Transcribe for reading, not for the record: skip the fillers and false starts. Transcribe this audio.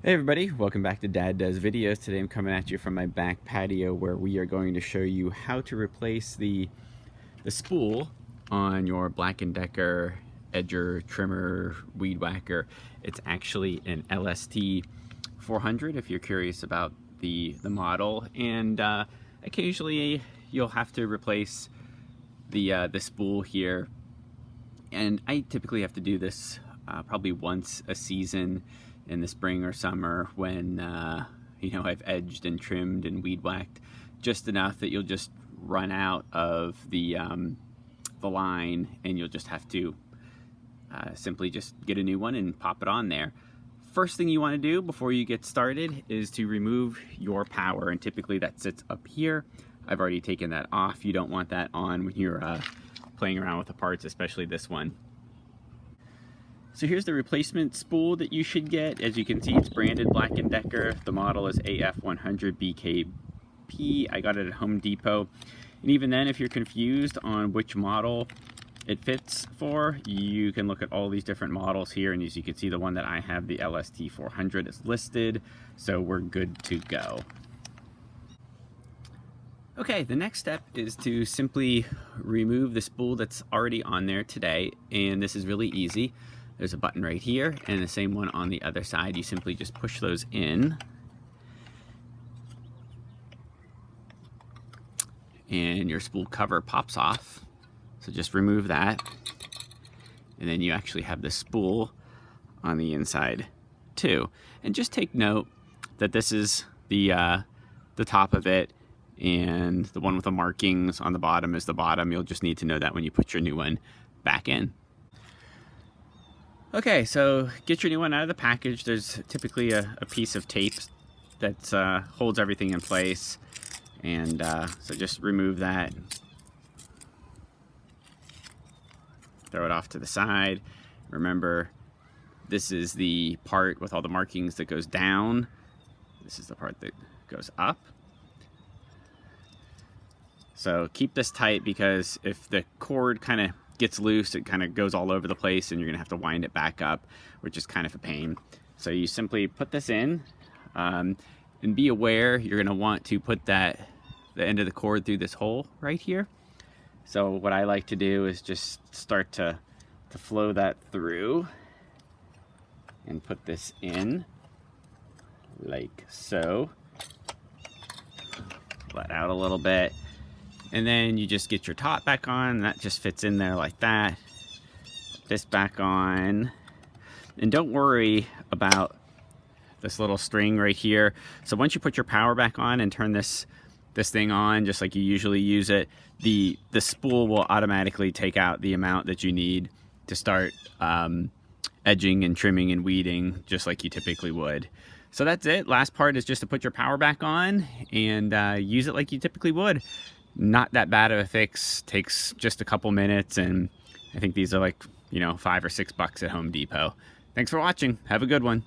Hey everybody, welcome back to Dad Does Videos. Today I'm coming at you from my back patio where we are going to show you how to replace the spool on your Black & Decker edger, trimmer, weed whacker. It's actually an LST 400 if you're curious about the model, and occasionally you'll have to replace the spool here, and I typically have to do this probably once a season in the spring or summer when I've edged and trimmed and weed whacked just enough that you'll just run out of the line, and you'll just have to simply just get a new one and pop it on there. First thing you want to do before you get started is to remove your power, and typically that sits up here. I've already taken that off. You don't want that on when you're playing around with the parts, especially this one. So here's the replacement spool that you should get. As you can see, it's branded Black & Decker. The model is AF100BKP. I got it at Home Depot. And even then, if you're confused on which model it fits for, you can look at all these different models here. And as you can see, the one that I have, the LST400, is listed. So we're good to go. Okay, the next step is to simply remove the spool that's already on there today. And this is really easy. There's a button right here and the same one on the other side. You simply just push those in, and your spool cover pops off. So just remove that, and then you actually have the spool on the inside too. And just take note that this is the top of it, and the one with the markings on the bottom is the bottom. You'll just need to know that when you put your new one back in. Okay, so get your new one out of the package. There's typically a piece of tape that holds everything in place, and so just remove that. Throw it off to the side. Remember, this is the part with all the markings that goes down. This is the part that goes up. So keep this tight, because if the cord kind of gets loose, it kind of goes all over the place, and you're gonna have to wind it back up, which is kind of a pain. So you simply put this in, and be aware you're gonna want to put the end of the cord through this hole right here. So what I like to do is just start to flow that through and put this in like so. Let out a little bit. And then you just get your top back on. That just fits in there like that. Put this back on. And don't worry about this little string right here. So once you put your power back on and turn this thing on, just like you usually use it, the spool will automatically take out the amount that you need to start edging and trimming and weeding, just like you typically would. So that's it. Last part is just to put your power back on and use it like you typically would. Not that bad of a fix, takes just a couple minutes, and I think these are like, $5 or $6 at Home Depot. Thanks for watching. Have a good one.